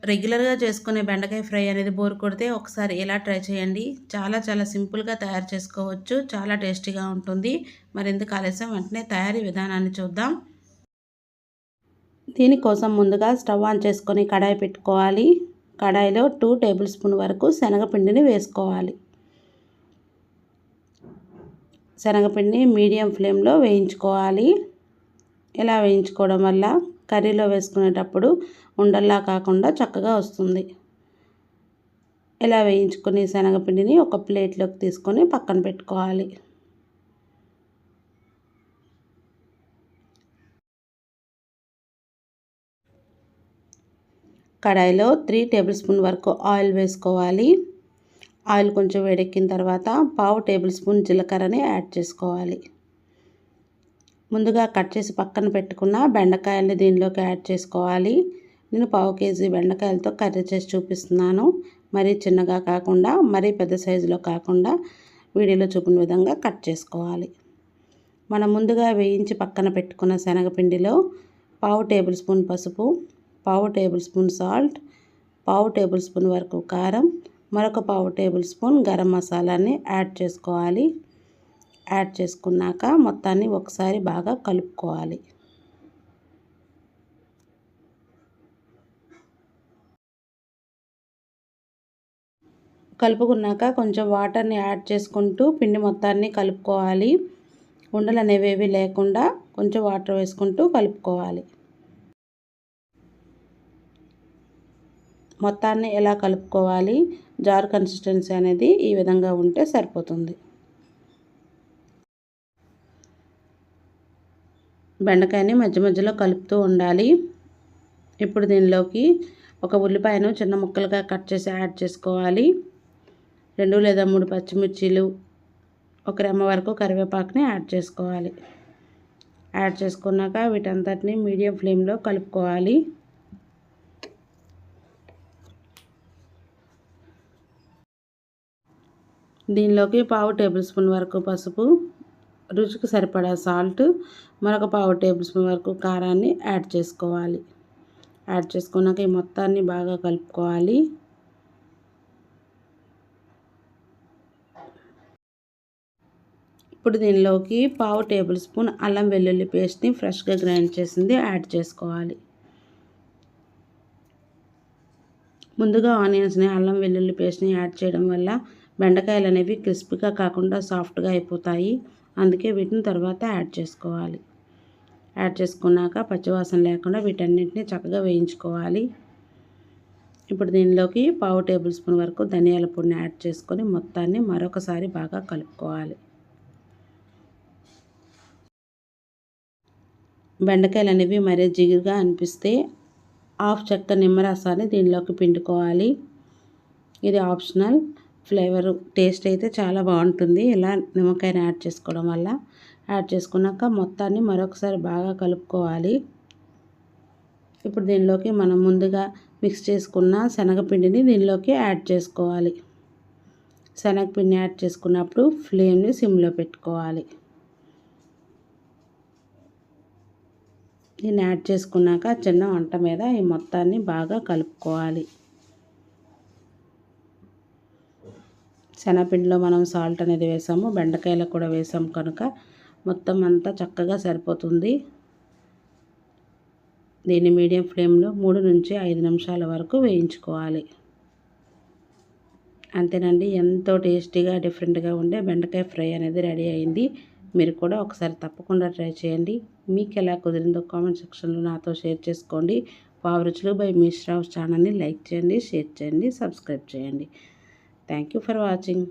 రెగ్యులర్గా చేసుకునే బెండకాయ ఫ్రై అనేది బోర్ కొడితే ఒకసారి ఇలా ట్రై చేయండి. చాలా సింపుల్గా తయారు చేసుకోవచ్చు. చాలా టేస్టీగా ఉంటుంది. మరెందుకు ఆలస్యం, వెంటనే తయారీ విధానాన్ని చూద్దాం. దీనికోసం ముందుగా స్టవ్ ఆన్ చేసుకొని కడాయి పెట్టుకోవాలి. కడాయిలో 2 టేబుల్ స్పూన్ వరకు శనగపిండిని వేసుకోవాలి. శనగపిండిని మీడియం ఫ్లేమ్లో వేయించుకోవాలి. ఇలా వేయించుకోవడం వల్ల కర్రీలో వేసుకునేటప్పుడు ఉండల్లా కాకుండా చక్కగా వస్తుంది. ఇలా వేయించుకుని శనగపిండిని ఒక ప్లేట్లోకి తీసుకొని పక్కన పెట్టుకోవాలి. కడాయిలో 3 టేబుల్ స్పూన్ వరకు ఆయిల్ వేసుకోవాలి. ఆయిల్ కొంచెం వేడెక్కిన తర్వాత 1/2 టేబుల్ స్పూన్ జీలకర్రని యాడ్ చేసుకోవాలి. ముందుగా కట్ చేసి పక్కన పెట్టుకున్న బెండకాయల్ని దీనిలోకి యాడ్ చేసుకోవాలి. నేను 1/2 కేజీ బెండకాయలతో కర్రీ చేసి చూపిస్తున్నాను. మరీ చిన్నగా కాకుండా మరీ పెద్ద సైజులో కాకుండా వీడియోలో చూపిన విధంగా కట్ చేసుకోవాలి. మనం ముందుగా వేయించి పక్కన పెట్టుకున్న శనగపిండిలో 1/2 టేబుల్ స్పూన్ పసుపు, 1/2 table spoon salt, 1/2 table spoon వరకు కారం, మరొక 1/2 టేబుల్ స్పూన్ గరం మసాలాని యాడ్ చేసుకోవాలి. యాడ్ చేసుకున్నాక మొత్తాన్ని ఒకసారి బాగా కలుపుకోవాలి. కలుపుకున్నాక కొంచెం వాటర్ని యాడ్ చేసుకుంటూ పిండి మొత్తాన్ని కలుపుకోవాలి. ఉండలు అనేవి లేకుండా కొంచెం వాటర్ వేసుకుంటూ కలుపుకోవాలి. మొత్తాన్ని ఎలా కలుపుకోవాలి, జార్ కన్సిస్టెన్సీ అనేది ఈ విధంగా ఉంటే సరిపోతుంది. బెండకాయని మధ్య మధ్యలో కలుపుతూ ఉండాలి. ఇప్పుడు దీనిలోకి ఒక ఉల్లిపాయను చిన్న ముక్కలుగా కట్ చేసి యాడ్ చేసుకోవాలి. 2 లేదా 3 పచ్చిమిర్చీలు, ఒక రెమ్మ వరకు కరివేపాకుని యాడ్ చేసుకోవాలి. యాడ్ చేసుకున్నాక వీటంతటిని మీడియం ఫ్లేమ్లో కలుపుకోవాలి. దీనిలోకి 1/2 టేబుల్ స్పూన్ వరకు పసుపు, రుచికి సరిపడా సాల్ట్, మరొక 1/2 టేబుల్ స్పూన్ వరకు కారాన్ని యాడ్ చేసుకోవాలి. యాడ్ చేసుకున్నాక ఈ మొత్తాన్ని బాగా కలుపుకోవాలి. ఇప్పుడు దీనిలోకి 1/2 టేబుల్ స్పూన్ అల్లం వెల్లుల్లి పేస్ట్ని ఫ్రెష్గా గ్రైండ్ చేసింది యాడ్ చేసుకోవాలి. ముందుగా ఆనియన్స్ని అల్లం వెల్లుల్లి పేస్ట్ని యాడ్ చేయడం వల్ల బెండకాయలు అనేవి క్రిస్పీగా కాకుండా సాఫ్ట్గా అయిపోతాయి. అందుకే వీటిని తర్వాత యాడ్ చేసుకోవాలి. యాడ్ చేసుకున్నాక పచ్చివాసన లేకుండా వీటన్నిటిని చక్కగా వేయించుకోవాలి. ఇప్పుడు దీనిలోకి 1/2 టేబుల్ స్పూన్ వరకు ధనియాల పొడిని యాడ్ చేసుకొని మొత్తాన్ని మరొకసారి బాగా కలుపుకోవాలి. బెండకాయలు అనేవి మరీ జిగురుగా అనిపిస్తే 1/2 చెక్క నిమ్మరసాన్ని దీనిలోకి పిండుకోవాలి. ఇది ఆప్షనల్. ఫ్లేవరు టేస్ట్ అయితే చాలా బాగుంటుంది ఇలా నిమ్మకాయని యాడ్ చేసుకోవడం వల్ల. యాడ్ చేసుకున్నాక మొత్తాన్ని మరొకసారి బాగా కలుపుకోవాలి. ఇప్పుడు దీనిలోకి మనం ముందుగా మిక్స్ చేసుకున్న శనగపిండిని దీనిలోకి యాడ్ చేసుకోవాలి. శనగపిండి యాడ్ చేసుకున్నప్పుడు ఫ్లేమ్ని సిమ్లో పెట్టుకోవాలి. దీన్ని యాడ్ చేసుకున్నాక చిన్న వంట మీద ఈ మొత్తాన్ని బాగా కలుపుకోవాలి. శనగపిండిలో మనం సాల్ట్ అనేది వేసాము, బెండకాయలకు కూడా వేసాము కనుక మొత్తం అంతా చక్కగా సరిపోతుంది. దీన్ని మీడియం ఫ్లేమ్లో 3 నుంచి 5 నిమిషాల వరకు వేయించుకోవాలి. అంతేనండి, ఎంతో టేస్టీగా డిఫరెంట్గా ఉండే బెండకాయ ఫ్రై అనేది రెడీ అయింది. మీరు కూడా ఒకసారి తప్పకుండా ట్రై చేయండి. మీకు ఎలా కుదిరిందో కామెంట్ సెక్షన్లో నాతో షేర్ చేసుకోండి. వావ్ రుచులు బై మీ శ్రావ్స్ ఛానల్ని లైక్ చేయండి, షేర్ చేయండి, సబ్స్క్రైబ్ చేయండి. Thank you for watching.